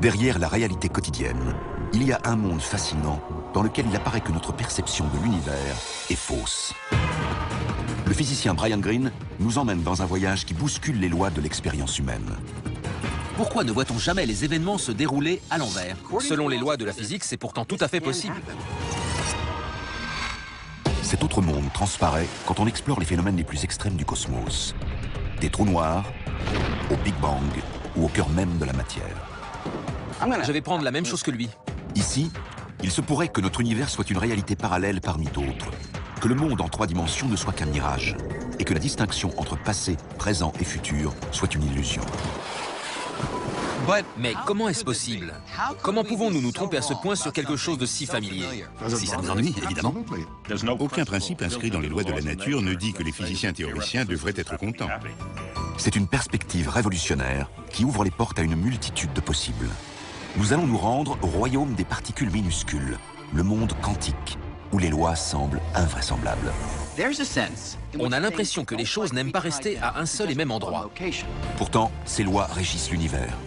Derrière la réalité quotidienne, il y a un monde fascinant dans lequel il apparaît que notre perception de l'univers est fausse. Le physicien Brian Greene nous emmène dans un voyage qui bouscule les lois de l'expérience humaine. Pourquoi ne voit-on jamais les événements se dérouler à l'envers? Selon les lois de la physique, c'est pourtant tout à fait possible. Cet autre monde transparaît quand on explore les phénomènes les plus extrêmes du cosmos. Des trous noirs, au Big Bang ou au cœur même de la matière. Je vais prendre la même chose que lui. Ici, il se pourrait que notre univers soit une réalité parallèle parmi d'autres, que le monde en 3 dimensions ne soit qu'un mirage, et que la distinction entre passé, présent et futur soit une illusion. Mais comment est-ce possible? Comment pouvons-nous nous tromper à ce point sur quelque chose de si familier? Si ça nous ennuie, évidemment. Aucun principe inscrit dans les lois de la nature ne dit que les physiciens théoriciens devraient être contents. C'est une perspective révolutionnaire qui ouvre les portes à une multitude de possibles. Nous allons nous rendre au royaume des particules minuscules, le monde quantique, où les lois semblent invraisemblables. On a l'impression que les choses n'aiment pas rester à un seul et même endroit. Pourtant, ces lois régissent l'univers.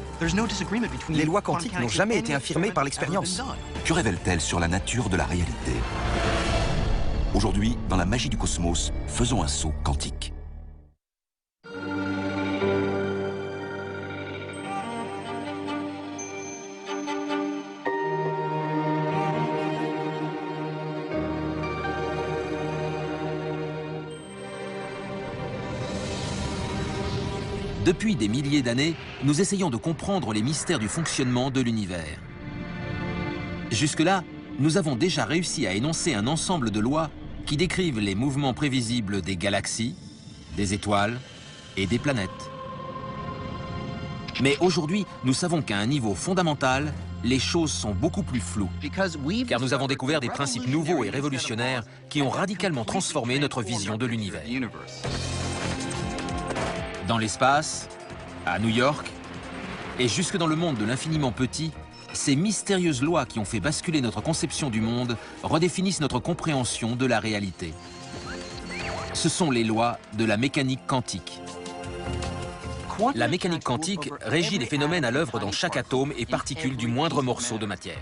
Les lois quantiques n'ont jamais été infirmées par l'expérience. Que révèlent-elles sur la nature de la réalité? Aujourd'hui, dans la magie du cosmos, faisons un saut quantique. Depuis des milliers d'années, nous essayons de comprendre les mystères du fonctionnement de l'univers. Jusque-là, nous avons déjà réussi à énoncer un ensemble de lois qui décrivent les mouvements prévisibles des galaxies, des étoiles et des planètes. Mais aujourd'hui, nous savons qu'à un niveau fondamental, les choses sont beaucoup plus floues, car nous avons découvert des principes nouveaux et révolutionnaires qui ont radicalement transformé notre vision de l'univers. Dans l'espace, à New York, et jusque dans le monde de l'infiniment petit, ces mystérieuses lois qui ont fait basculer notre conception du monde redéfinissent notre compréhension de la réalité. Ce sont les lois de la mécanique quantique. La mécanique quantique régit les phénomènes à l'œuvre dans chaque atome et particule du moindre morceau de matière.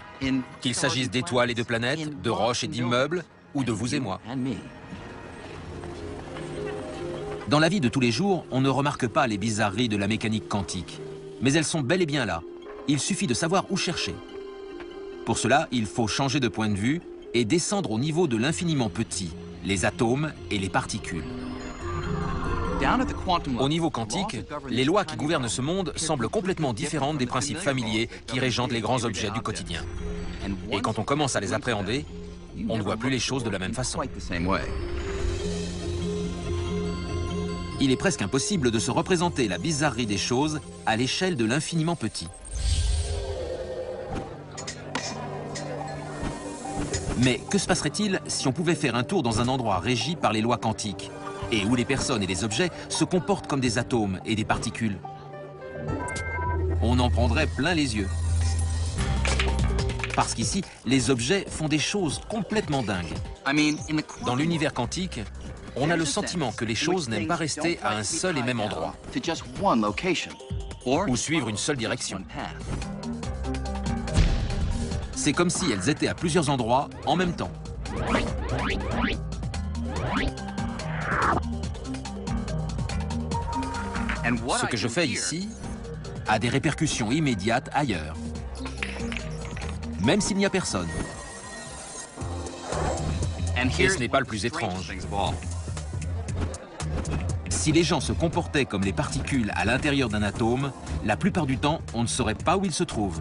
Qu'il s'agisse d'étoiles et de planètes, de roches et d'immeubles, ou de vous et moi. Dans la vie de tous les jours, on ne remarque pas les bizarreries de la mécanique quantique. Mais elles sont bel et bien là. Il suffit de savoir où chercher. Pour cela, il faut changer de point de vue et descendre au niveau de l'infiniment petit, les atomes et les particules. Au niveau quantique, les lois qui gouvernent ce monde semblent complètement différentes des principes familiers qui régentent les grands objets du quotidien. Et quand on commence à les appréhender, on ne voit plus les choses de la même façon. Il est presque impossible de se représenter la bizarrerie des choses à l'échelle de l'infiniment petit. Mais que se passerait-il si on pouvait faire un tour dans un endroit régi par les lois quantiques et où les personnes et les objets se comportent comme des atomes et des particules? On en prendrait plein les yeux. Parce qu'ici, les objets font des choses complètement dingues. Dans l'univers quantique, on a le sentiment que les choses n'aiment pas rester à un seul et même endroit, ou suivre une seule direction. C'est comme si elles étaient à plusieurs endroits en même temps. Ce que je fais ici a des répercussions immédiates ailleurs, même s'il n'y a personne. Et ce n'est pas le plus étrange. Si les gens se comportaient comme les particules à l'intérieur d'un atome, la plupart du temps, on ne saurait pas où ils se trouvent.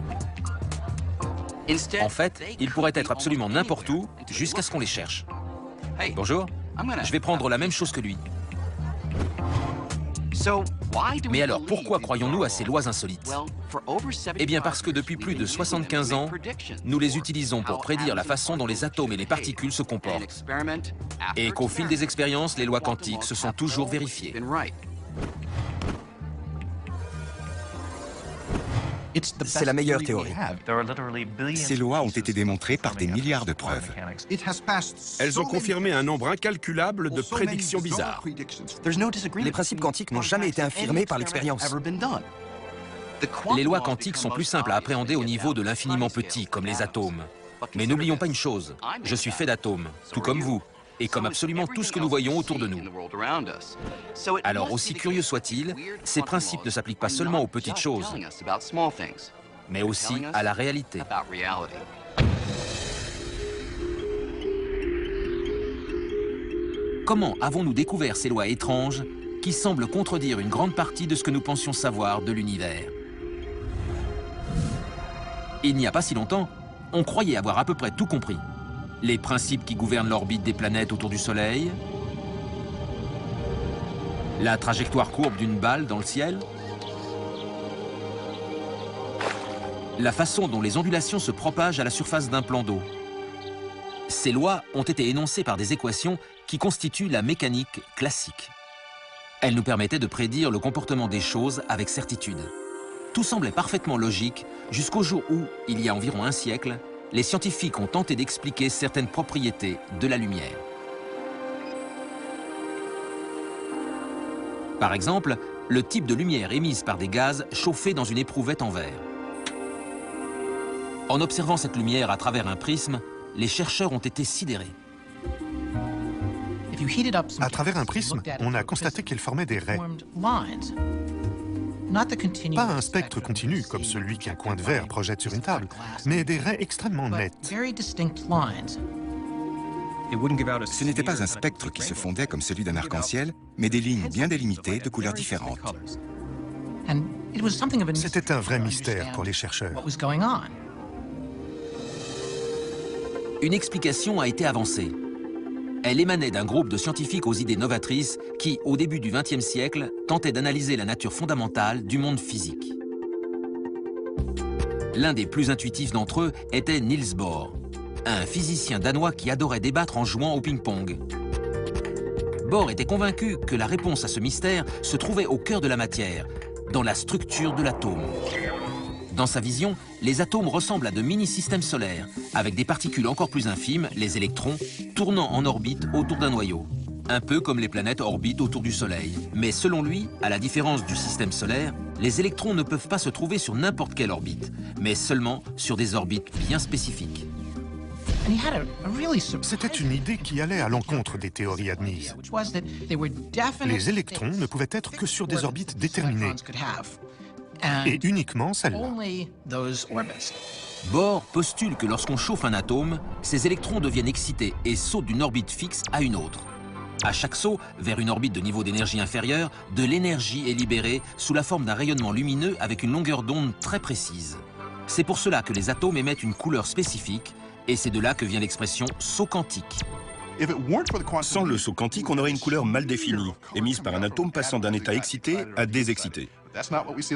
En fait, ils pourraient être absolument n'importe où, jusqu'à ce qu'on les cherche. Bonjour, je vais prendre la même chose que lui. Mais alors, pourquoi croyons-nous à ces lois insolites? Eh bien parce que depuis plus de 75 ans, nous les utilisons pour prédire la façon dont les atomes et les particules se comportent. Et qu'au fil des expériences, les lois quantiques se sont toujours vérifiées. C'est la meilleure théorie. Ces lois ont été démontrées par des milliards de preuves. Elles ont confirmé un nombre incalculable de prédictions bizarres. Les principes quantiques n'ont jamais été infirmés par l'expérience. Les lois quantiques sont plus simples à appréhender au niveau de l'infiniment petit, comme les atomes. Mais n'oublions pas une chose, je suis fait d'atomes, tout comme vous, et comme absolument tout ce que nous voyons autour de nous. Alors, aussi curieux soit-il, ces principes ne s'appliquent pas seulement aux petites choses, mais aussi à la réalité. Comment avons-nous découvert ces lois étranges qui semblent contredire une grande partie de ce que nous pensions savoir de l'univers? Il n'y a pas si longtemps, on croyait avoir à peu près tout compris. Les principes qui gouvernent l'orbite des planètes autour du Soleil, la trajectoire courbe d'une balle dans le ciel, la façon dont les ondulations se propagent à la surface d'un plan d'eau. Ces lois ont été énoncées par des équations qui constituent la mécanique classique. Elles nous permettaient de prédire le comportement des choses avec certitude. Tout semblait parfaitement logique jusqu'au jour où, il y a environ un siècle, les scientifiques ont tenté d'expliquer certaines propriétés de la lumière. Par exemple, le type de lumière émise par des gaz chauffés dans une éprouvette en verre. En observant cette lumière à travers un prisme, les chercheurs ont été sidérés. À travers un prisme, on a constaté qu'elle formait des raies. Pas un spectre continu, comme celui qu'un coin de verre projette sur une table, mais des raies extrêmement nettes. Ce n'était pas un spectre qui se fondait comme celui d'un arc-en-ciel, mais des lignes bien délimitées de couleurs différentes. C'était un vrai mystère pour les chercheurs. Une explication a été avancée. Elle émanait d'un groupe de scientifiques aux idées novatrices qui, au début du XXe siècle, tentaient d'analyser la nature fondamentale du monde physique. L'un des plus intuitifs d'entre eux était Niels Bohr, un physicien danois qui adorait débattre en jouant au ping-pong. Bohr était convaincu que la réponse à ce mystère se trouvait au cœur de la matière, dans la structure de l'atome. Dans sa vision, les atomes ressemblent à de mini-systèmes solaires, avec des particules encore plus infimes, les électrons, tournant en orbite autour d'un noyau. Un peu comme les planètes orbitent autour du Soleil. Mais selon lui, à la différence du système solaire, les électrons ne peuvent pas se trouver sur n'importe quelle orbite, mais seulement sur des orbites bien spécifiques. C'était une idée qui allait à l'encontre des théories admises. Les électrons ne pouvaient être que sur des orbites déterminées, et uniquement celle-là. Bohr postule que lorsqu'on chauffe un atome, ces électrons deviennent excités et sautent d'une orbite fixe à une autre. À chaque saut vers une orbite de niveau d'énergie inférieur, de l'énergie est libérée sous la forme d'un rayonnement lumineux avec une longueur d'onde très précise. C'est pour cela que les atomes émettent une couleur spécifique, et c'est de là que vient l'expression saut quantique. Sans le saut quantique, on aurait une couleur mal définie, émise par un atome passant d'un état excité à désexcité.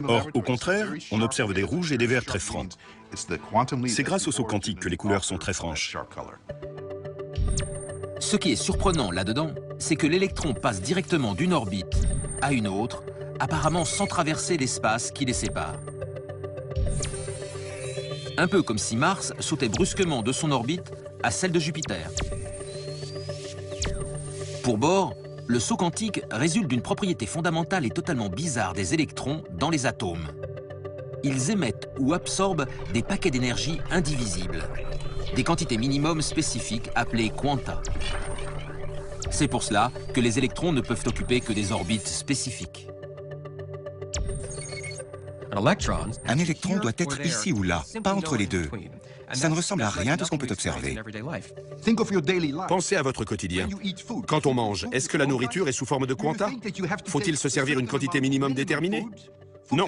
Or, au contraire, on observe des rouges et des verts très francs. C'est grâce au saut quantique que les couleurs sont très franches. Ce qui est surprenant là-dedans, c'est que l'électron passe directement d'une orbite à une autre, apparemment sans traverser l'espace qui les sépare. Un peu comme si Mars sautait brusquement de son orbite à celle de Jupiter. Pour Bohr, le saut quantique résulte d'une propriété fondamentale et totalement bizarre des électrons dans les atomes. Ils émettent ou absorbent des paquets d'énergie indivisibles, des quantités minimum spécifiques appelées quanta. C'est pour cela que les électrons ne peuvent occuper que des orbites spécifiques. Un électron doit être ici ou là, pas entre les deux. Ça ne ressemble à rien de ce qu'on peut observer. Pensez à votre quotidien. Quand on mange, est-ce que la nourriture est sous forme de quanta? Faut-il se servir une quantité minimum déterminée? Non.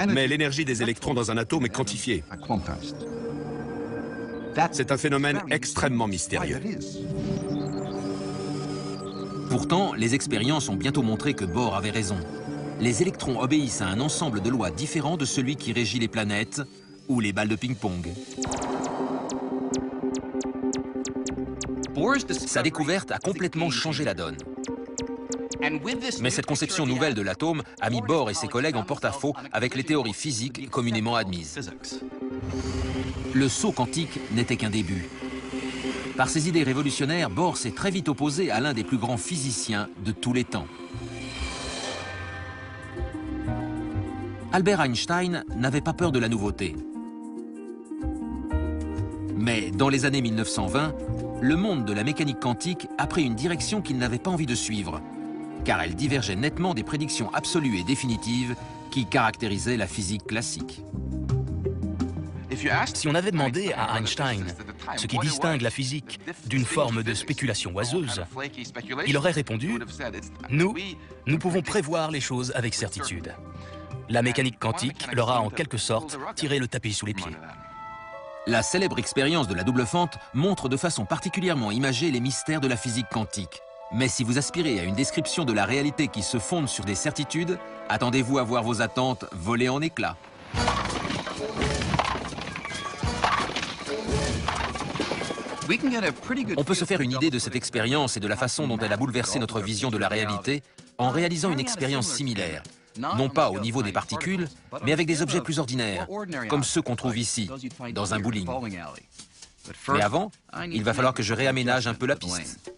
Mais l'énergie des électrons dans un atome est quantifiée. C'est un phénomène extrêmement mystérieux. Pourtant, les expériences ont bientôt montré que Bohr avait raison. Les électrons obéissent à un ensemble de lois différent de celui qui régit les planètes ou les balles de ping-pong. Sa découverte a complètement changé la donne. Mais cette conception nouvelle de l'atome a mis Bohr et ses collègues en porte-à-faux avec les théories physiques communément admises. Le saut quantique n'était qu'un début. Par ses idées révolutionnaires, Bohr s'est très vite opposé à l'un des plus grands physiciens de tous les temps. Albert Einstein n'avait pas peur de la nouveauté. Mais dans les années 1920, le monde de la mécanique quantique a pris une direction qu'il n'avait pas envie de suivre, car elle divergeait nettement des prédictions absolues et définitives qui caractérisaient la physique classique. Si on avait demandé à Einstein ce qui distingue la physique d'une forme de spéculation oiseuse, il aurait répondu « Nous pouvons prévoir les choses avec certitude. » La mécanique quantique leur a en quelque sorte tiré le tapis sous les pieds. La célèbre expérience de la double fente montre de façon particulièrement imagée les mystères de la physique quantique. Mais si vous aspirez à une description de la réalité qui se fonde sur des certitudes, attendez-vous à voir vos attentes voler en éclats. On peut se faire une idée de cette expérience et de la façon dont elle a bouleversé notre vision de la réalité en réalisant une expérience similaire. Non pas au niveau des particules, mais avec des objets plus ordinaires, comme ceux qu'on trouve ici, dans un bowling. Mais avant, il va falloir que je réaménage un peu la piste.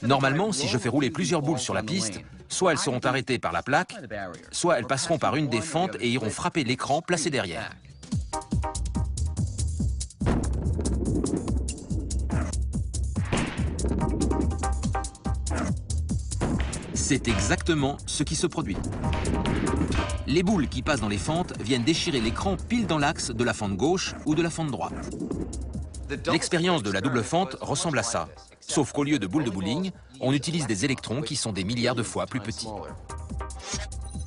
Normalement, si je fais rouler plusieurs boules sur la piste, soit elles seront arrêtées par la plaque, soit elles passeront par une des fentes et iront frapper l'écran placé derrière. C'est exactement ce qui se produit. Les boules qui passent dans les fentes viennent déchirer l'écran pile dans l'axe de la fente gauche ou de la fente droite. L'expérience de la double fente ressemble à ça, sauf qu'au lieu de boules de bowling, on utilise des électrons qui sont des milliards de fois plus petits.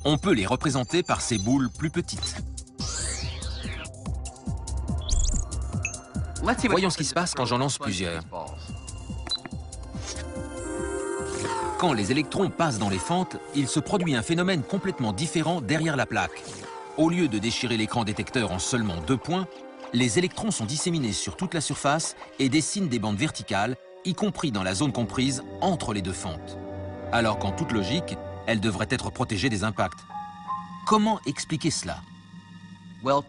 On peut les représenter par ces boules plus petites. Voyons ce qui se passe quand j'en lance plusieurs. Quand les électrons passent dans les fentes, il se produit un phénomène complètement différent derrière la plaque. Au lieu de déchirer l'écran détecteur en seulement 2 points, les électrons sont disséminés sur toute la surface et dessinent des bandes verticales, y compris dans la zone comprise entre les 2 fentes. Alors qu'en toute logique, elles devraient être protégées des impacts. Comment expliquer cela?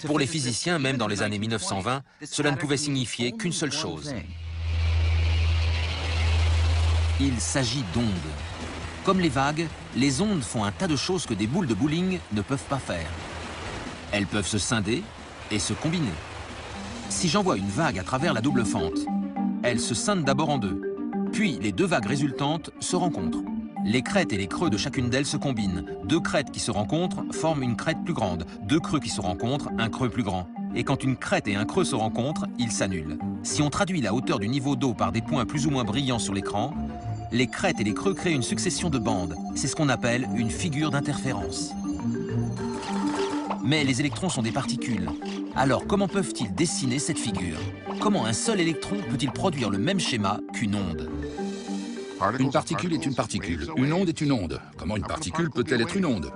Pour les physiciens, même dans les années 1920, cela ne pouvait signifier qu'une seule chose. Il s'agit d'ondes. Comme les vagues, les ondes font un tas de choses que des boules de bowling ne peuvent pas faire. Elles peuvent se scinder et se combiner. Si j'envoie une vague à travers la double fente, elle se scinde d'abord en 2. Puis les 2 vagues résultantes se rencontrent. Les crêtes et les creux de chacune d'elles se combinent. 2 crêtes qui se rencontrent forment une crête plus grande. 2 creux qui se rencontrent, un creux plus grand. Et quand une crête et un creux se rencontrent, ils s'annulent. Si on traduit la hauteur du niveau d'eau par des points plus ou moins brillants sur l'écran, les crêtes et les creux créent une succession de bandes. C'est ce qu'on appelle une figure d'interférence. Mais les électrons sont des particules. Alors comment peuvent-ils dessiner cette figure? Comment un seul électron peut-il produire le même schéma qu'une onde? Une particule est une particule. Une onde est une onde. Comment une particule peut-elle être une onde?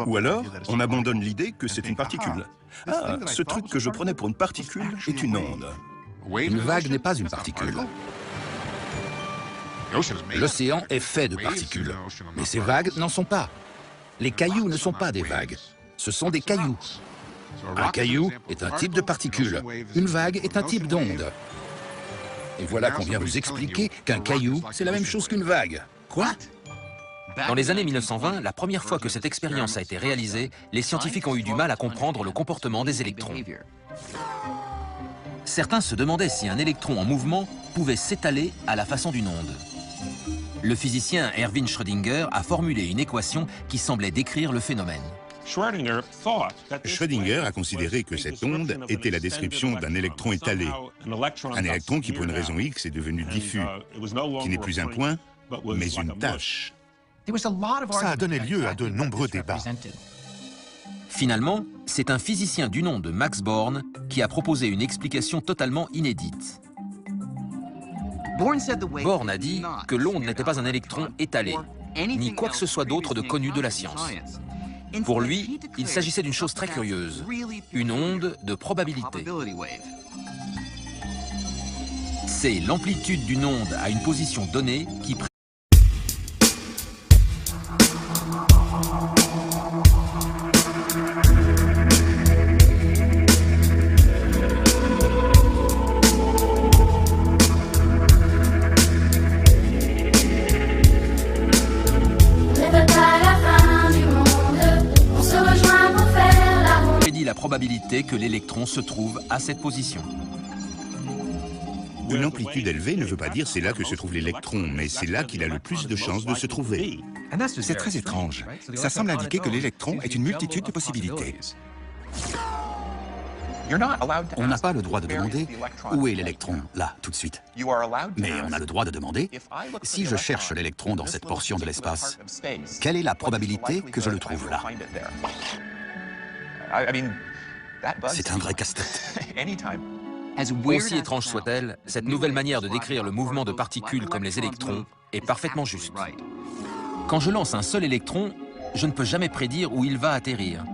Ou alors, on abandonne l'idée que c'est une particule. Ah, ce truc que je prenais pour une particule est une onde. Une vague n'est pas une particule. L'océan est fait de particules, mais ces vagues n'en sont pas. Les cailloux ne sont pas des vagues, ce sont des cailloux. Un caillou est un type de particule, une vague est un type d'onde. Et voilà qu'on vient vous expliquer qu'un caillou, c'est la même chose qu'une vague. Quoi? Dans les années 1920, la première fois que cette expérience a été réalisée, les scientifiques ont eu du mal à comprendre le comportement des électrons. Certains se demandaient si un électron en mouvement pouvait s'étaler à la façon d'une onde. Le physicien Erwin Schrödinger a formulé une équation qui semblait décrire le phénomène. Schrödinger a considéré que cette onde était la description d'un électron étalé. Un électron qui, pour une raison X, est devenu diffus, qui n'est plus un point, mais une tache. Ça a donné lieu à de nombreux débats. Finalement, c'est un physicien du nom de Max Born qui a proposé une explication totalement inédite. Born a dit que l'onde n'était pas un électron étalé, ni quoi que ce soit d'autre de connu de la science. Pour lui, il s'agissait d'une chose très curieuse, une onde de probabilité. C'est l'amplitude d'une onde à une position donnée qui probabilité que l'électron se trouve à cette position. Une amplitude élevée ne veut pas dire c'est là que se trouve l'électron, mais c'est là qu'il a le plus de chances de se trouver. C'est très étrange. Ça semble indiquer que l'électron est une multitude de possibilités. On n'a pas le droit de demander où est l'électron, là, tout de suite. Mais on a le droit de demander, si je cherche l'électron dans cette portion de l'espace, quelle est la probabilité que je le trouve là? C'est un vrai casse-tête. Aussi étrange soit-elle, cette nouvelle manière de décrire le mouvement de particules comme les électrons est parfaitement juste. Quand je lance un seul électron, je ne peux jamais prédire où il va atterrir.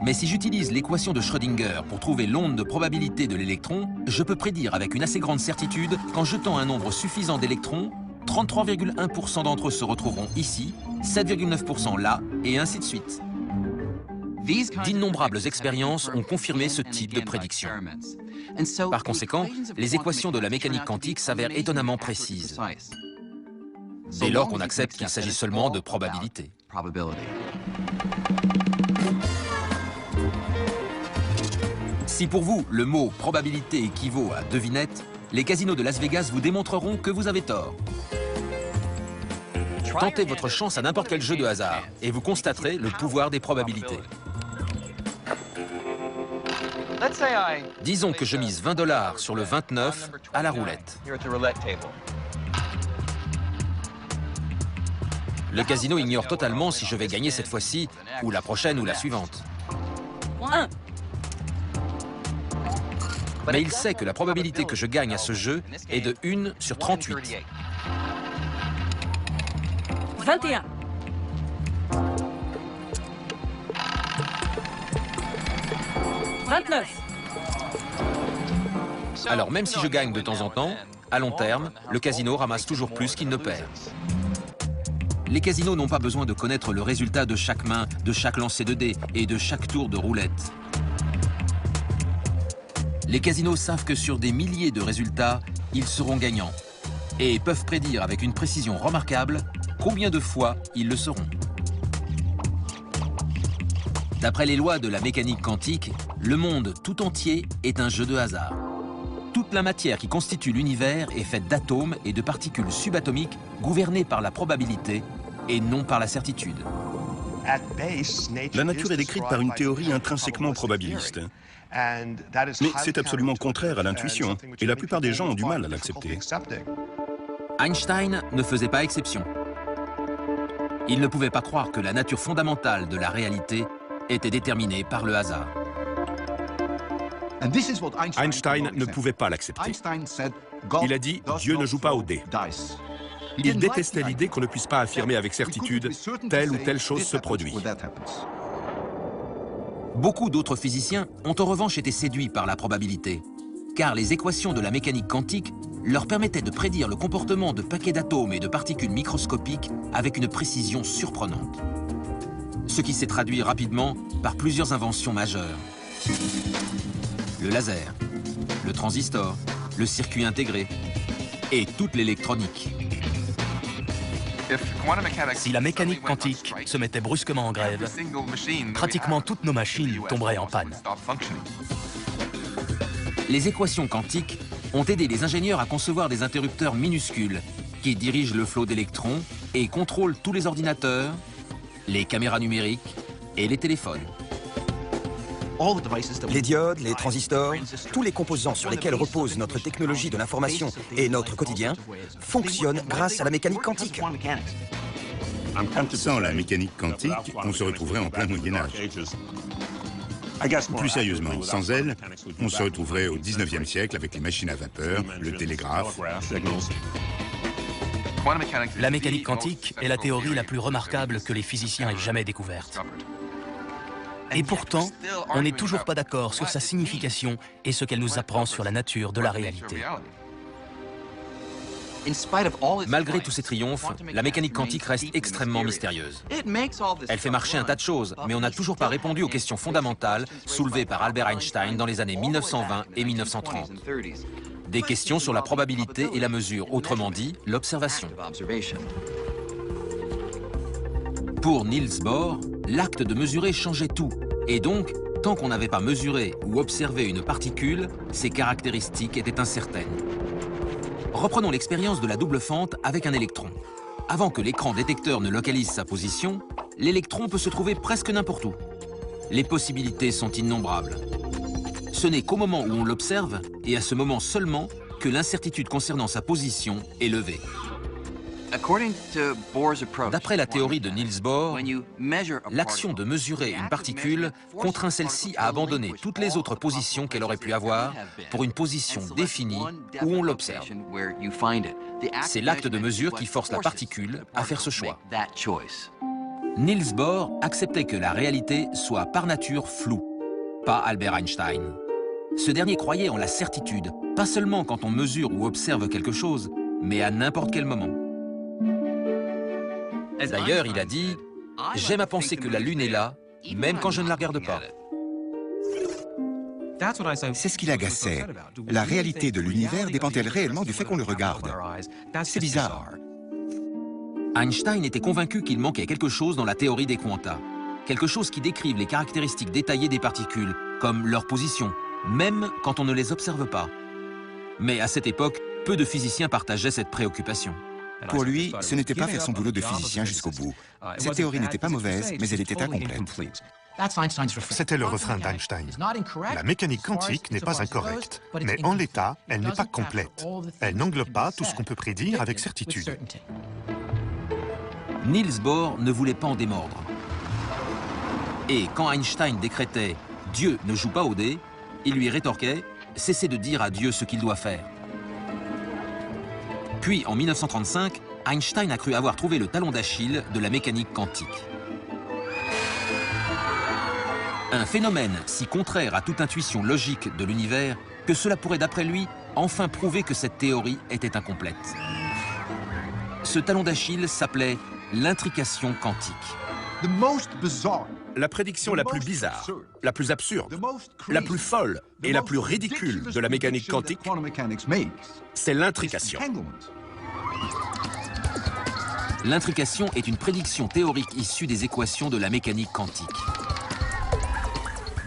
Mais si j'utilise l'équation de Schrödinger pour trouver l'onde de probabilité de l'électron, je peux prédire avec une assez grande certitude qu'en jetant un nombre suffisant d'électrons, 33,1% d'entre eux se retrouveront ici, 7,9% là, et ainsi de suite. D'innombrables expériences ont confirmé ce type de prédiction. Par conséquent, les équations de la mécanique quantique s'avèrent étonnamment précises, dès lors qu'on accepte qu'il s'agit seulement de probabilités. Si pour vous, le mot « probabilité » équivaut à « devinette », les casinos de Las Vegas vous démontreront que vous avez tort. Tentez votre chance à n'importe quel jeu de hasard et vous constaterez le pouvoir des probabilités. Disons que je mise 20 $ sur le 29 à la roulette. Le casino ignore totalement si je vais gagner cette fois-ci, ou la prochaine, ou la suivante. 1. Mais il sait que la probabilité que je gagne à ce jeu est de 1 sur 38. 21. 29. Alors même si je gagne de temps en temps, à long terme, le casino ramasse toujours plus qu'il ne perd. Les casinos n'ont pas besoin de connaître le résultat de chaque main, de chaque lancer de dés et de chaque tour de roulette. Les casinos savent que sur des milliers de résultats, ils seront gagnants et peuvent prédire avec une précision remarquable combien de fois ils le seront. D'après les lois de la mécanique quantique, le monde tout entier est un jeu de hasard. Toute la matière qui constitue l'univers est faite d'atomes et de particules subatomiques gouvernées par la probabilité et non par la certitude. La nature est décrite par une théorie intrinsèquement probabiliste. Mais c'est absolument contraire à l'intuition, et la plupart des gens ont du mal à l'accepter. Einstein ne faisait pas exception. Il ne pouvait pas croire que la nature fondamentale de la réalité était déterminée par le hasard. Einstein ne pouvait pas l'accepter. Il a dit « Dieu ne joue pas au dé ». Il détestait l'idée qu'on ne puisse pas affirmer avec certitude telle ou telle chose se produit. Beaucoup d'autres physiciens ont en revanche été séduits par la probabilité, car les équations de la mécanique quantique leur permettaient de prédire le comportement de paquets d'atomes et de particules microscopiques avec une précision surprenante. Ce qui s'est traduit rapidement par plusieurs inventions majeures. Le laser, le transistor, le circuit intégré et toute l'électronique. Si la mécanique quantique se mettait brusquement en grève, pratiquement toutes nos machines tomberaient en panne. Les équations quantiques ont aidé les ingénieurs à concevoir des interrupteurs minuscules qui dirigent le flot d'électrons et contrôlent tous les ordinateurs, les caméras numériques et les téléphones. Les diodes, les transistors, tous les composants sur lesquels repose notre technologie de l'information et notre quotidien fonctionnent grâce à la mécanique quantique. Sans la mécanique quantique, on se retrouverait en plein Moyen-Âge. Plus sérieusement, sans elle, on se retrouverait au 19e siècle avec les machines à vapeur, le télégraphe. La mécanique quantique est la théorie la plus remarquable que les physiciens aient jamais découverte. Et pourtant, on n'est toujours pas d'accord sur sa signification et ce qu'elle nous apprend sur la nature de la réalité. Malgré tous ces triomphes, la mécanique quantique reste extrêmement mystérieuse. Elle fait marcher un tas de choses, mais on n'a toujours pas répondu aux questions fondamentales soulevées par Albert Einstein dans les années 1920 et 1930. Des questions sur la probabilité et la mesure, autrement dit, l'observation. Pour Niels Bohr, l'acte de mesurer changeait tout, et donc Tant qu'on n'avait pas mesuré ou observé une particule, ses caractéristiques étaient incertaines. Reprenons l'expérience de la double fente avec un électron. Avant que l'écran détecteur ne localise sa position, l'électron peut se trouver presque n'importe où. Les possibilités sont innombrables. Ce n'est qu'au moment où on l'observe, et à ce moment seulement, que l'incertitude concernant sa position est levée. D'après la théorie de Niels Bohr, l'action de mesurer une particule contraint celle-ci à abandonner toutes les autres positions qu'elle aurait pu avoir pour une position définie où on l'observe. C'est l'acte de mesure qui force la particule à faire ce choix. Niels Bohr acceptait que la réalité soit par nature floue, pas Albert Einstein. Ce dernier croyait en la certitude, pas seulement quand on mesure ou observe quelque chose, mais à n'importe quel moment. D'ailleurs, il a dit « J'aime à penser que la Lune est là, même quand je ne la regarde pas. » C'est ce qui l'agaçait. La réalité de l'univers dépend-elle réellement du fait qu'on le regarde? C'est bizarre. Einstein était convaincu qu'il manquait quelque chose dans la théorie des quanta. Quelque chose qui décrive les caractéristiques détaillées des particules, comme leur position, même quand on ne les observe pas. Mais à cette époque, peu de physiciens partageaient cette préoccupation. Pour lui, ce n'était pas faire son boulot de physicien jusqu'au bout. Cette théorie n'était pas mauvaise, mais elle était incomplète. C'était le refrain d'Einstein. La mécanique quantique n'est pas incorrecte, mais en l'état, elle n'est pas complète. Elle n'englobe pas tout ce qu'on peut prédire avec certitude. Niels Bohr ne voulait pas en démordre. Et quand Einstein décrétait « Dieu ne joue pas au dé », il lui rétorquait « Cessez de dire à Dieu ce qu'il doit faire ». Puis, en 1935, Einstein a cru avoir trouvé le talon d'Achille de la mécanique quantique. Un phénomène si contraire à toute intuition logique de l'univers que cela pourrait, d'après lui, enfin prouver que cette théorie était incomplète. Ce talon d'Achille s'appelait l'intrication quantique. La prédiction la plus bizarre, la plus absurde, la plus folle et la plus ridicule de la mécanique quantique, c'est l'intrication. L'intrication est une prédiction théorique issue des équations de la mécanique quantique.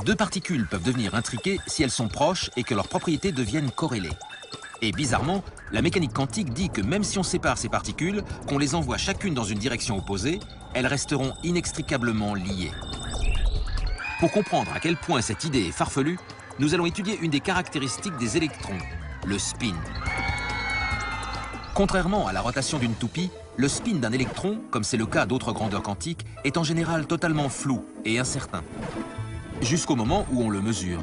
Deux particules peuvent devenir intriquées si elles sont proches et que leurs propriétés deviennent corrélées. Et bizarrement, la mécanique quantique dit que même si on sépare ces particules, qu'on les envoie chacune dans une direction opposée, elles resteront inextricablement liées. Pour comprendre à quel point cette idée est farfelue, nous allons étudier une des caractéristiques des électrons, le spin. Contrairement à la rotation d'une toupie, le spin d'un électron, comme c'est le cas d'autres grandeurs quantiques, est en général totalement flou et incertain, jusqu'au moment où on le mesure.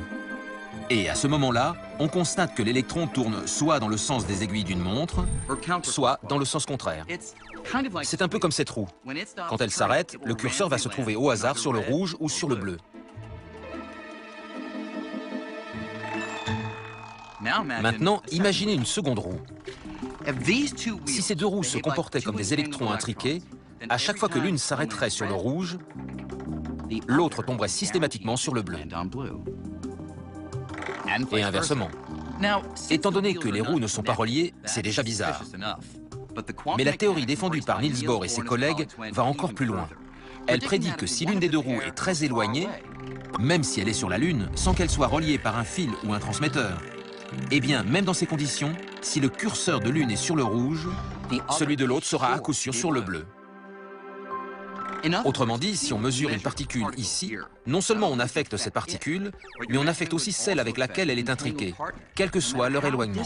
Et à ce moment-là, on constate que l'électron tourne soit dans le sens des aiguilles d'une montre, soit dans le sens contraire. C'est un peu comme cette roue. Quand elle s'arrête, le curseur va se trouver au hasard sur le rouge ou sur le bleu. Maintenant, imaginez une seconde roue. Si ces deux roues se comportaient comme des électrons intriqués, à chaque fois que l'une s'arrêterait sur le rouge, l'autre tomberait systématiquement sur le bleu. Et inversement. Étant donné que les roues ne sont pas reliées, c'est déjà bizarre. Mais la théorie défendue par Niels Bohr et ses collègues va encore plus loin. Elle prédit que si l'une des deux roues est très éloignée, même si elle est sur la Lune, sans qu'elle soit reliée par un fil ou un transmetteur, eh bien, même dans ces conditions, si le curseur de l'une est sur le rouge, celui de l'autre sera à coup sûr sur le bleu. Autrement dit, si on mesure une particule ici, non seulement on affecte cette particule, mais on affecte aussi celle avec laquelle elle est intriquée, quel que soit leur éloignement.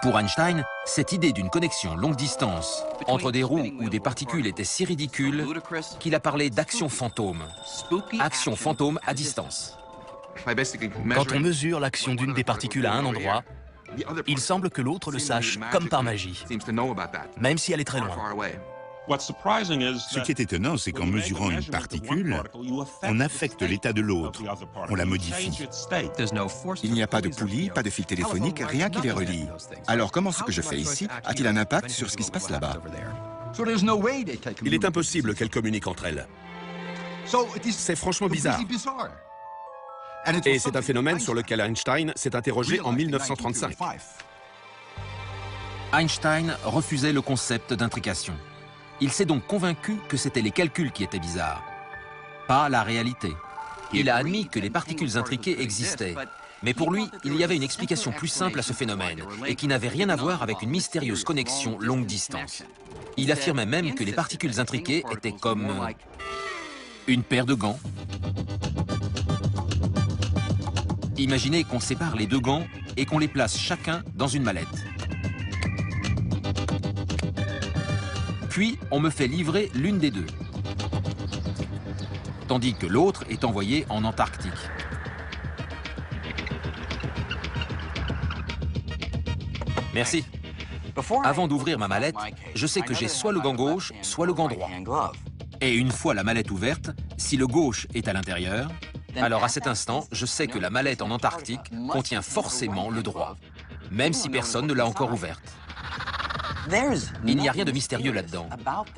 Pour Einstein, cette idée d'une connexion longue distance entre des roues ou des particules était si ridicule qu'il a parlé d'action fantôme. Action fantôme à distance. Quand on mesure l'action d'une des particules à un endroit, il semble que l'autre le sache comme par magie, même si elle est très loin. Ce qui est étonnant, c'est qu'en mesurant une particule, on affecte l'état de l'autre, on la modifie. Il n'y a pas de poulie, pas de fil téléphonique, rien qui les relie. Alors comment ce que je fais ici a-t-il un impact sur ce qui se passe là-bas? Il est impossible qu'elles communiquent entre elles. C'est franchement bizarre. Et c'est un phénomène sur lequel Einstein s'est interrogé en 1935. Einstein refusait le concept d'intrication. Il s'est donc convaincu que c'était les calculs qui étaient bizarres, pas la réalité. Il a admis que les particules intriquées existaient. Mais pour lui, il y avait une explication plus simple à ce phénomène, et qui n'avait rien à voir avec une mystérieuse connexion longue distance. Il affirmait même que les particules intriquées étaient comme une paire de gants. Imaginez qu'on sépare les deux gants et qu'on les place chacun dans une mallette. Puis, on me fait livrer l'une des deux, tandis que l'autre est envoyée en Antarctique. Merci. Avant d'ouvrir ma mallette, je sais que j'ai soit le gant gauche, soit le gant droit. Et une fois la mallette ouverte, si le gauche est à l'intérieur, alors à cet instant, je sais que la mallette en Antarctique contient forcément le droit, même si personne ne l'a encore ouverte. Il n'y a rien de mystérieux là-dedans.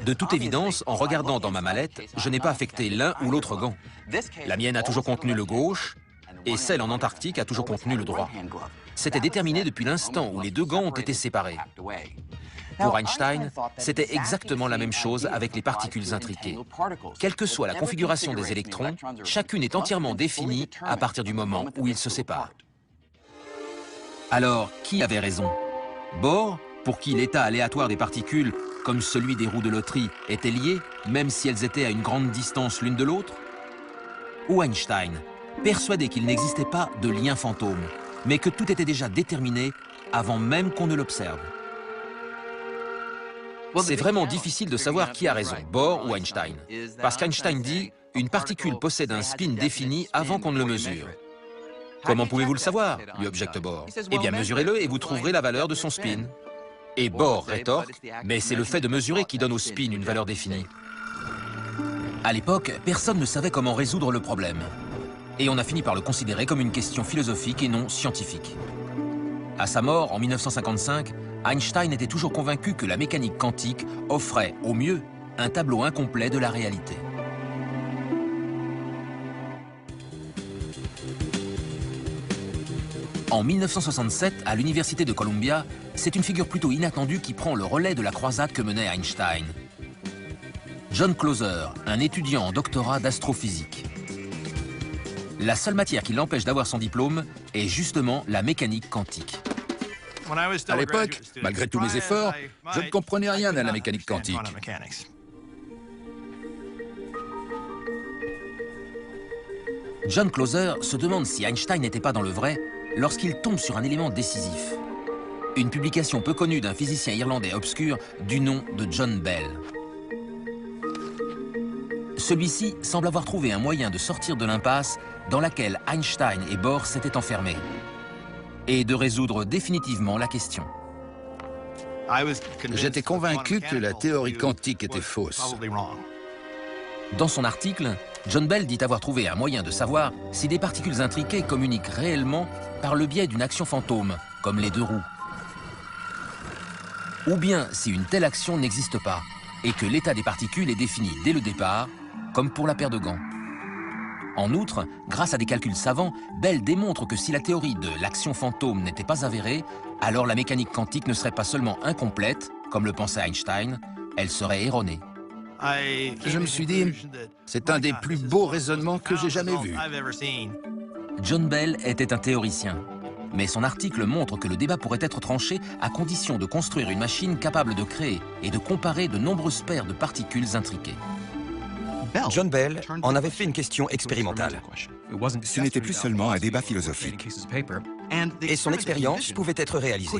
De toute évidence, en regardant dans ma mallette, je n'ai pas affecté l'un ou l'autre gant. La mienne a toujours contenu le gauche, et celle en Antarctique a toujours contenu le droit. C'était déterminé depuis l'instant où les deux gants ont été séparés. Pour Einstein, c'était exactement la même chose avec les particules intriquées. Quelle que soit la configuration des électrons, chacune est entièrement définie à partir du moment où ils se séparent. Alors, qui avait raison? Bohr, pour qui l'état aléatoire des particules, comme celui des roues de loterie, était lié, même si elles étaient à une grande distance l'une de l'autre? Ou Einstein, persuadé qu'il n'existait pas de lien fantôme, mais que tout était déjà déterminé avant même qu'on ne l'observe? C'est vraiment difficile de savoir qui a raison, Bohr ou Einstein. Parce qu'Einstein dit « une particule possède un spin défini avant qu'on ne le mesure ». Comment pouvez-vous le savoir, lui objecte Bohr. Eh bien, mesurez-le et vous trouverez la valeur de son spin. Et Bohr rétorque « mais c'est le fait de mesurer qui donne au spin une valeur définie ». À l'époque, personne ne savait comment résoudre le problème. Et on a fini par le considérer comme une question philosophique et non scientifique. À sa mort, en 1955, Einstein était toujours convaincu que la mécanique quantique offrait, au mieux, un tableau incomplet de la réalité. En 1967, à l'université de Columbia, c'est une figure plutôt inattendue qui prend le relais de la croisade que menait Einstein. John Clauser, un étudiant en doctorat d'astrophysique. La seule matière qui l'empêche d'avoir son diplôme est justement la mécanique quantique. À l'époque, malgré tous mes efforts, je ne comprenais rien à la mécanique quantique. John Clauser se demande si Einstein n'était pas dans le vrai lorsqu'il tombe sur un élément décisif. Une publication peu connue d'un physicien irlandais obscur du nom de John Bell. Celui-ci semble avoir trouvé un moyen de sortir de l'impasse dans laquelle Einstein et Bohr s'étaient enfermés, et de résoudre définitivement la question. J'étais convaincu que la théorie quantique était fausse. Dans son article, John Bell dit avoir trouvé un moyen de savoir si des particules intriquées communiquent réellement par le biais d'une action fantôme, comme les deux roues. Ou bien si une telle action n'existe pas, et que l'état des particules est défini dès le départ, comme pour la paire de gants. En outre, grâce à des calculs savants, Bell démontre que si la théorie de l'action fantôme n'était pas avérée, alors la mécanique quantique ne serait pas seulement incomplète, comme le pensait Einstein, elle serait erronée. Je me suis dit, c'est un des plus beaux raisonnements que j'ai jamais vus. John Bell était un théoricien, mais son article montre que le débat pourrait être tranché à condition de construire une machine capable de créer et de comparer de nombreuses paires de particules intriquées. John Bell en avait fait une question expérimentale. Ce n'était plus seulement un débat philosophique. Et son expérience pouvait être réalisée.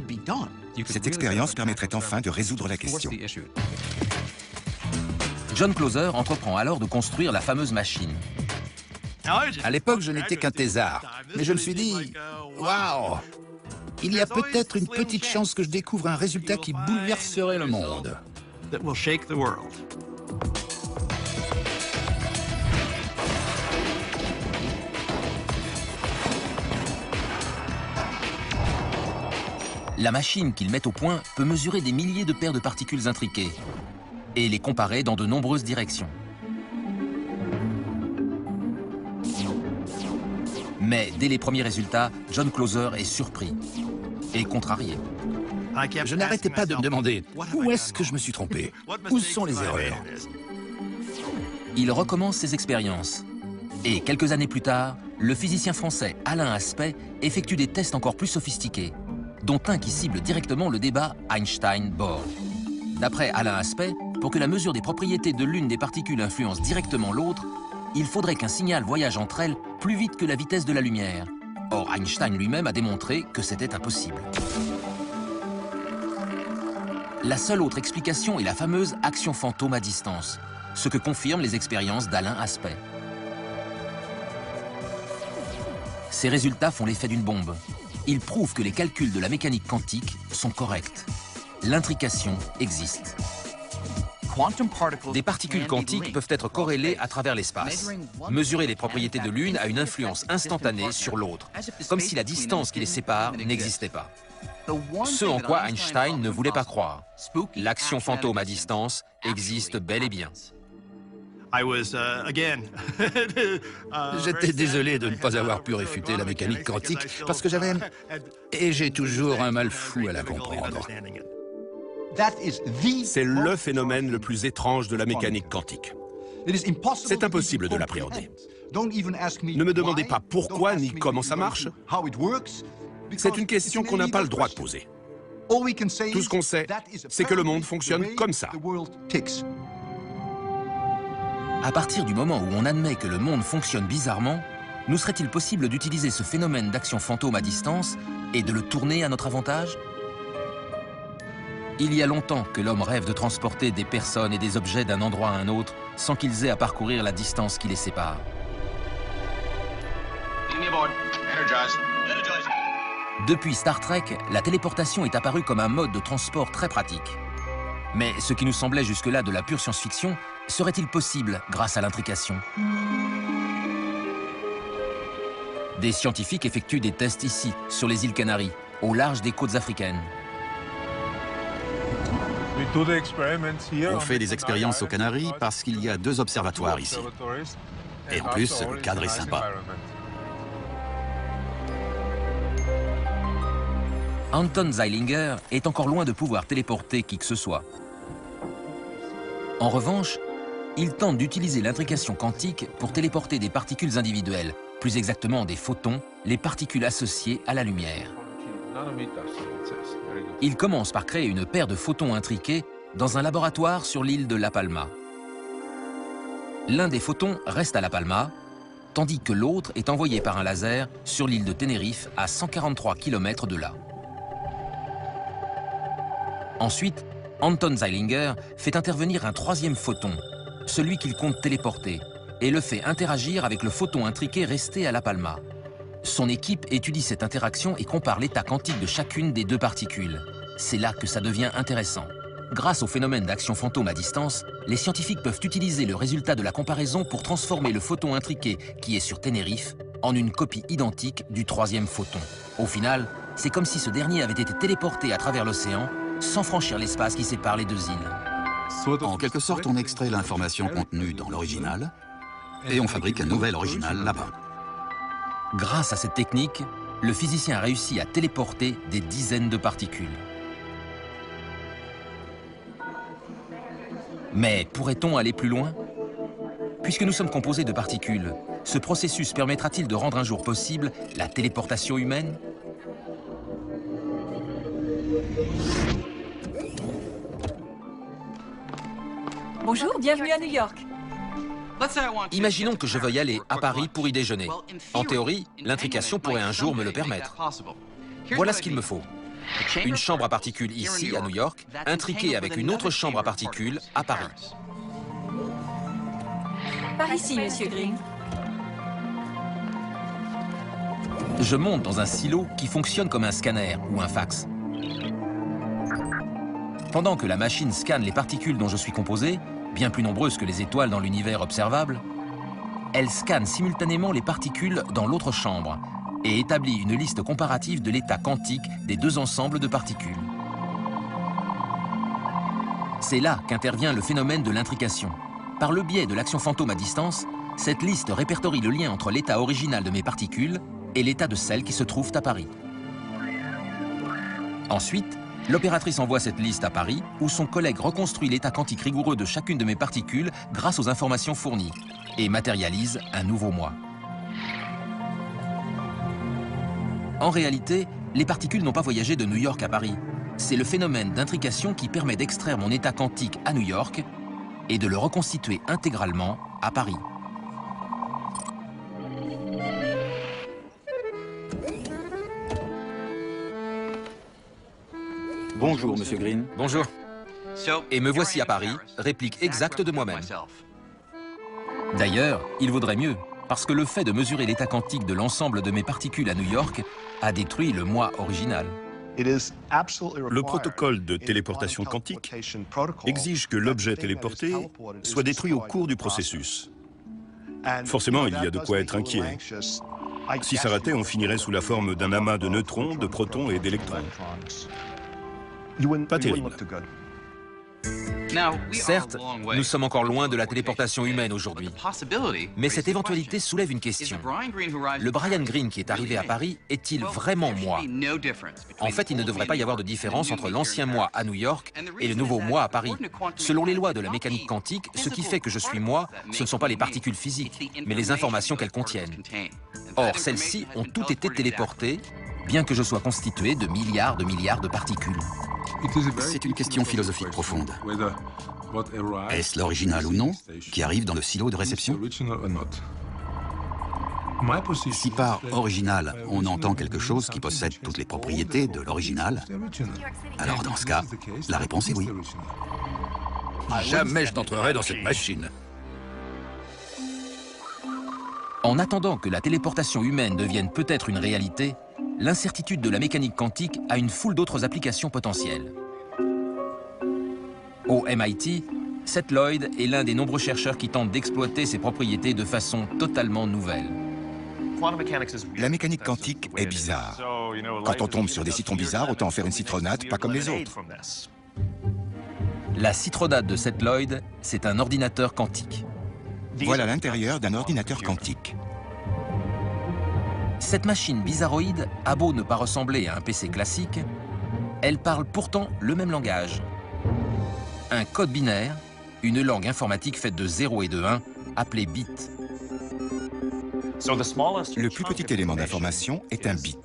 Cette expérience permettrait enfin de résoudre la question. John Clauser entreprend alors de construire la fameuse machine. À l'époque, je n'étais qu'un thésard, mais je me suis dit, waouh, il y a peut-être une petite chance que je découvre un résultat qui bouleverserait le monde. La machine qu'il met au point peut mesurer des milliers de paires de particules intriquées et les comparer dans de nombreuses directions. Mais dès les premiers résultats, John Clauser est surpris et contrarié. Je n'arrêtais pas de me demander, où est-ce que je me suis trompé? Où sont les erreurs? Il recommence ses expériences. Et quelques années plus tard, le physicien français Alain Aspect effectue des tests encore plus sophistiqués, dont un qui cible directement le débat Einstein-Bohr. D'après Alain Aspect, pour que la mesure des propriétés de l'une des particules influence directement l'autre, il faudrait qu'un signal voyage entre elles plus vite que la vitesse de la lumière. Or, Einstein lui-même a démontré que c'était impossible. La seule autre explication est la fameuse action fantôme à distance, ce que confirment les expériences d'Alain Aspect. Ces résultats font l'effet d'une bombe. Ils prouvent que les calculs de la mécanique quantique sont corrects. L'intrication existe. Des particules quantiques peuvent être corrélées à travers l'espace. Mesurer les propriétés de l'une a une influence instantanée sur l'autre, comme si la distance qui les sépare n'existait pas. Ce en quoi Einstein ne voulait pas croire. L'action fantôme à distance existe bel et bien. J'étais désolé de ne pas avoir pu réfuter la mécanique quantique parce que j'avais... Et j'ai toujours un mal fou à la comprendre. C'est le phénomène le plus étrange de la mécanique quantique. C'est impossible de l'appréhender. Ne me demandez pas pourquoi ni comment ça marche. C'est une question qu'on n'a pas le droit de poser. Tout ce qu'on sait, c'est que le monde fonctionne comme ça. À partir du moment où on admet que le monde fonctionne bizarrement, nous serait-il possible d'utiliser ce phénomène d'action fantôme à distance et de le tourner à notre avantage? Il y a longtemps que l'homme rêve de transporter des personnes et des objets d'un endroit à un autre sans qu'ils aient à parcourir la distance qui les sépare. Depuis Star Trek, la téléportation est apparue comme un mode de transport très pratique. Mais ce qui nous semblait jusque-là de la pure science-fiction, serait-il possible grâce à l'intrication? Des scientifiques effectuent des tests ici, sur les îles Canaries, au large des côtes africaines. On fait des expériences aux Canaries parce qu'il y a 2 observatoires ici. Et en plus, le cadre est sympa. Anton Zeilinger est encore loin de pouvoir téléporter qui que ce soit. En revanche, il tente d'utiliser l'intrication quantique pour téléporter des particules individuelles, plus exactement des photons, les particules associées à la lumière. Il commence par créer une paire de photons intriqués dans un laboratoire sur l'île de La Palma. L'un des photons reste à La Palma, tandis que l'autre est envoyé par un laser sur l'île de Tenerife à 143 km de là. Ensuite, Anton Zeilinger fait intervenir un 3e photon, celui qu'il compte téléporter, et le fait interagir avec le photon intriqué resté à La Palma. Son équipe étudie cette interaction et compare l'état quantique de chacune des 2 particules. C'est là que ça devient intéressant. Grâce au phénomène d'action fantôme à distance, les scientifiques peuvent utiliser le résultat de la comparaison pour transformer le photon intriqué qui est sur Tenerife en une copie identique du 3e photon. Au final, c'est comme si ce dernier avait été téléporté à travers l'océan sans franchir l'espace qui sépare les 2 îles. En quelque sorte, on extrait l'information contenue dans l'original et on fabrique un nouvel original là-bas. Grâce à cette technique, le physicien a réussi à téléporter des dizaines de particules. Mais pourrait-on aller plus loin? Puisque nous sommes composés de particules, ce processus permettra-t-il de rendre un jour possible la téléportation humaine? Bonjour, bienvenue à New York. Imaginons que je veuille aller à Paris pour y déjeuner. En théorie, l'intrication pourrait un jour me le permettre. Voilà ce qu'il me faut. Une chambre à particules ici, à New York, intriquée avec une autre chambre à particules à Paris. Par ici, Monsieur Green. Je monte dans un silo qui fonctionne comme un scanner ou un fax. Pendant que la machine scanne les particules dont je suis composé, bien plus nombreuses que les étoiles dans l'univers observable, elle scanne simultanément les particules dans l'autre chambre et établit une liste comparative de l'état quantique des 2 ensembles de particules. C'est là qu'intervient le phénomène de l'intrication. Par le biais de l'action fantôme à distance, cette liste répertorie le lien entre l'état original de mes particules et l'état de celles qui se trouvent à Paris. Ensuite, L'opératrice envoie cette liste à Paris, où son collègue reconstruit l'état quantique rigoureux de chacune de mes particules grâce aux informations fournies, et matérialise un nouveau moi. En réalité, les particules n'ont pas voyagé de New York à Paris. C'est le phénomène d'intrication qui permet d'extraire mon état quantique à New York et de le reconstituer intégralement à Paris. Bonjour, Monsieur Green. Bonjour. Et me voici à Paris, réplique exacte de moi-même. D'ailleurs, il vaudrait mieux, parce que le fait de mesurer l'état quantique de l'ensemble de mes particules à New York a détruit le moi original. Le protocole de téléportation quantique exige que l'objet téléporté soit détruit au cours du processus. Forcément, il y a de quoi être inquiet. Si ça ratait, on finirait sous la forme d'un amas de neutrons, de protons et d'électrons. Pas terrible. Certes, nous sommes encore loin de la téléportation humaine aujourd'hui. Mais cette éventualité soulève une question. Le Brian Greene qui est arrivé à Paris est-il vraiment moi? En fait, il ne devrait pas y avoir de différence entre l'ancien moi à New York et le nouveau moi à Paris. Selon les lois de la mécanique quantique, ce qui fait que je suis moi, ce ne sont pas les particules physiques, mais les informations qu'elles contiennent. Or, celles-ci ont toutes été téléportées, bien que je sois constitué de milliards de particules. C'est une question philosophique profonde. Est-ce l'original ou non qui arrive dans le silo de réception? Si par original, on entend quelque chose qui possède toutes les propriétés de l'original, alors dans ce cas, la réponse est oui. Jamais je n'entrerai dans cette machine. En attendant que la téléportation humaine devienne peut-être une réalité, l'incertitude de la mécanique quantique a une foule d'autres applications potentielles. Au MIT, Seth Lloyd est l'un des nombreux chercheurs qui tentent d'exploiter ces propriétés de façon totalement nouvelle. La mécanique quantique est bizarre. Quand on tombe sur des citrons bizarres, autant en faire une citronnade, pas comme les autres. La citronade de Seth Lloyd, c'est un ordinateur quantique. Voilà l'intérieur d'un ordinateur quantique. Cette machine bizarroïde a beau ne pas ressembler à un PC classique, elle parle pourtant le même langage. Un code binaire, une langue informatique faite de 0 et de 1, appelée bit. Le plus petit élément d'information est un bit.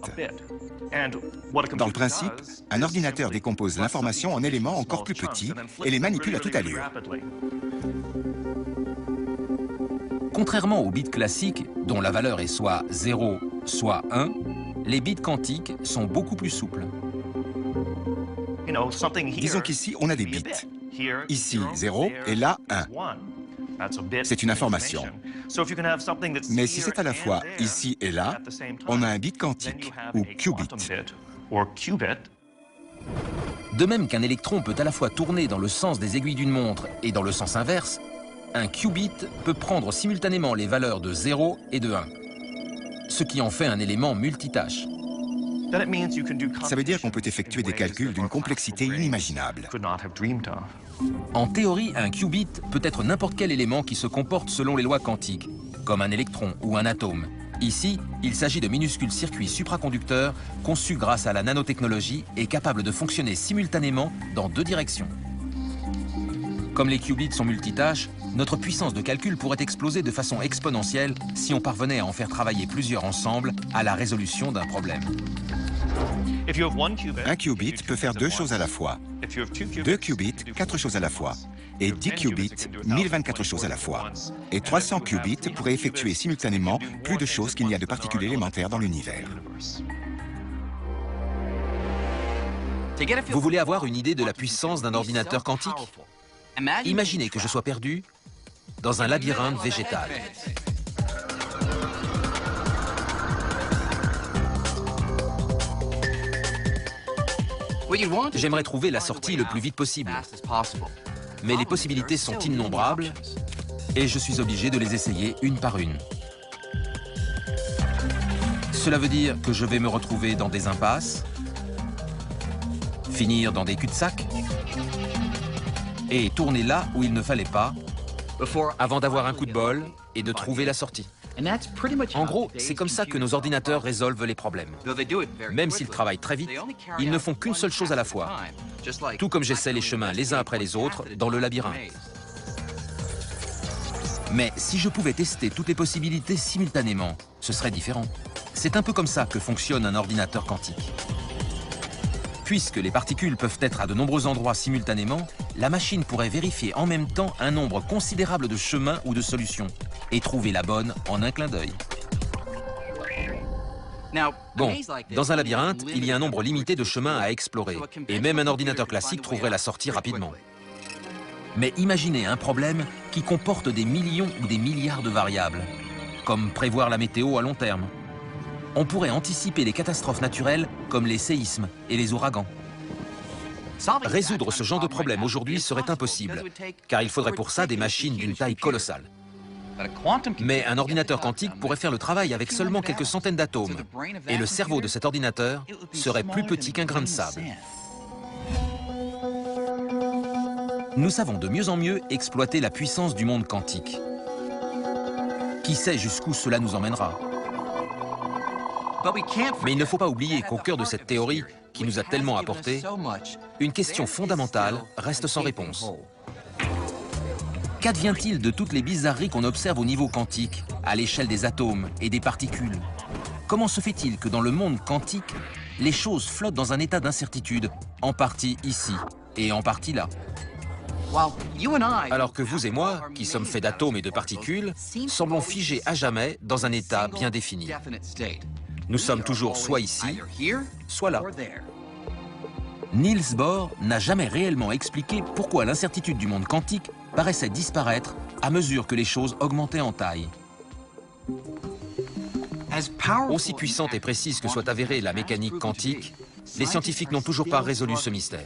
Dans le principe, un ordinateur décompose l'information en éléments encore plus petits et les manipule à toute allure. Contrairement aux bits classiques, dont la valeur est soit 0, soit 1, les bits quantiques sont beaucoup plus souples. Disons qu'ici, on a des bits. Ici, 0 et là, 1. C'est une information. Mais si c'est à la fois ici et là, on a un bit quantique, ou qubit. De même qu'un électron peut à la fois tourner dans le sens des aiguilles d'une montre et dans le sens inverse, un qubit peut prendre simultanément les valeurs de 0 et de 1, ce qui en fait un élément multitâche. Ça veut dire qu'on peut effectuer des calculs d'une complexité inimaginable. En théorie, un qubit peut être n'importe quel élément qui se comporte selon les lois quantiques, comme un électron ou un atome. Ici, il s'agit de minuscules circuits supraconducteurs conçus grâce à la nanotechnologie et capables de fonctionner simultanément dans deux directions. Comme les qubits sont multitâches, notre puissance de calcul pourrait exploser de façon exponentielle si on parvenait à en faire travailler plusieurs ensemble à la résolution d'un problème. Un qubit peut faire deux choses à la fois. 2 qubits, 4 choses à la fois. Et 10 qubits, 1024 choses à la fois. Et 300 qubits pourraient effectuer simultanément plus de choses qu'il n'y a de particules élémentaires dans l'univers. Vous voulez avoir une idée de la puissance d'un ordinateur quantique? Imaginez que je sois perdu dans un labyrinthe végétal. J'aimerais trouver la sortie le plus vite possible. Mais les possibilités sont innombrables et je suis obligé de les essayer une par une. Cela veut dire que je vais me retrouver dans des impasses, finir dans des cul-de-sac et tourner là où il ne fallait pas avant d'avoir un coup de bol et de trouver la sortie. En gros, c'est comme ça que nos ordinateurs résolvent les problèmes. Même s'ils travaillent très vite, ils ne font qu'une seule chose à la fois. Tout comme j'essaie les chemins les uns après les autres dans le labyrinthe. Mais si je pouvais tester toutes les possibilités simultanément, ce serait différent. C'est un peu comme ça que fonctionne un ordinateur quantique. Puisque les particules peuvent être à de nombreux endroits simultanément, la machine pourrait vérifier en même temps un nombre considérable de chemins ou de solutions et trouver la bonne en un clin d'œil. Bon, dans un labyrinthe, il y a un nombre limité de chemins à explorer, et même un ordinateur classique trouverait la sortie rapidement. Mais imaginez un problème qui comporte des millions ou des milliards de variables, comme prévoir la météo à long terme. On pourrait anticiper les catastrophes naturelles comme les séismes et les ouragans. Résoudre ce genre de problème aujourd'hui serait impossible, car il faudrait pour ça des machines d'une taille colossale. Mais un ordinateur quantique pourrait faire le travail avec seulement quelques centaines d'atomes, et le cerveau de cet ordinateur serait plus petit qu'un grain de sable. Nous savons de mieux en mieux exploiter la puissance du monde quantique. Qui sait jusqu'où cela nous emmènera? Mais il ne faut pas oublier qu'au cœur de cette théorie, qui nous a tellement apporté, une question fondamentale reste sans réponse. Qu'advient-il de toutes les bizarreries qu'on observe au niveau quantique, à l'échelle des atomes et des particules? Comment se fait-il que dans le monde quantique, les choses flottent dans un état d'incertitude, en partie ici et en partie là? Alors que vous et moi, qui sommes faits d'atomes et de particules, semblons figés à jamais dans un état bien défini. Nous sommes toujours soit ici, soit là. Niels Bohr n'a jamais réellement expliqué pourquoi l'incertitude du monde quantique paraissait disparaître à mesure que les choses augmentaient en taille. Aussi puissante et précise que soit avérée la mécanique quantique, les scientifiques n'ont toujours pas résolu ce mystère.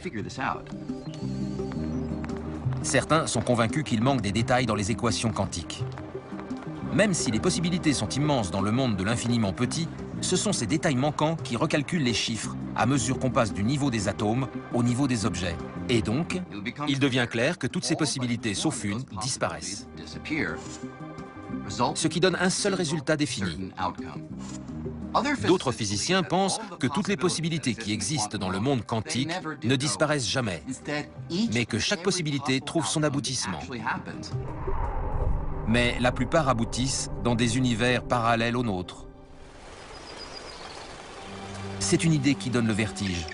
Certains sont convaincus qu'il manque des détails dans les équations quantiques. Même si les possibilités sont immenses dans le monde de l'infiniment petit, ce sont ces détails manquants qui recalculent les chiffres à mesure qu'on passe du niveau des atomes au niveau des objets. Et donc, il devient clair que toutes ces possibilités, sauf une, disparaissent. Ce qui donne un seul résultat défini. D'autres physiciens pensent que toutes les possibilités qui existent dans le monde quantique ne disparaissent jamais, mais que chaque possibilité trouve son aboutissement. Mais la plupart aboutissent dans des univers parallèles aux nôtres. C'est une idée qui donne le vertige,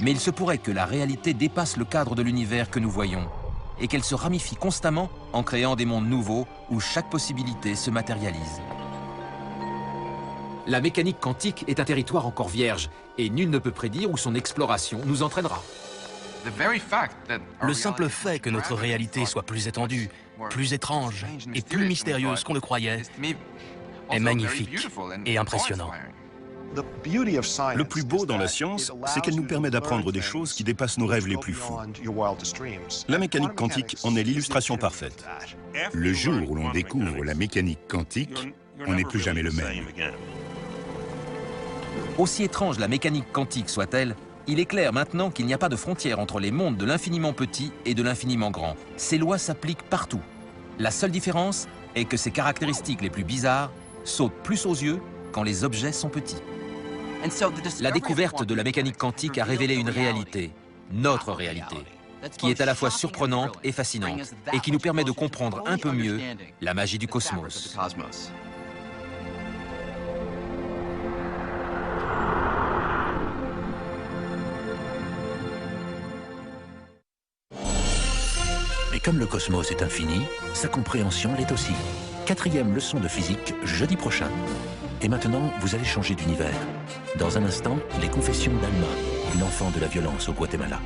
mais il se pourrait que la réalité dépasse le cadre de l'univers que nous voyons et qu'elle se ramifie constamment en créant des mondes nouveaux où chaque possibilité se matérialise. La mécanique quantique est un territoire encore vierge et nul ne peut prédire où son exploration nous entraînera. Le simple fait que notre réalité soit plus étendue, plus étrange et plus mystérieuse qu'on le croyait est magnifique et impressionnant. Le plus beau dans la science, c'est qu'elle nous permet d'apprendre des choses qui dépassent nos rêves les plus fous. La mécanique quantique en est l'illustration parfaite. Le jour où l'on découvre la mécanique quantique, on n'est plus jamais le même. Aussi étrange la mécanique quantique soit-elle, il est clair maintenant qu'il n'y a pas de frontière entre les mondes de l'infiniment petit et de l'infiniment grand. Ces lois s'appliquent partout. La seule différence est que ces caractéristiques les plus bizarres sautent plus aux yeux quand les objets sont petits. La découverte de la mécanique quantique a révélé une réalité, notre réalité, qui est à la fois surprenante et fascinante, et qui nous permet de comprendre un peu mieux la magie du cosmos. Et comme le cosmos est infini, sa compréhension l'est aussi. 4e leçon de physique jeudi prochain. Et maintenant, vous allez changer d'univers. Dans un instant, les confessions d'Alma, une enfant de la violence au Guatemala.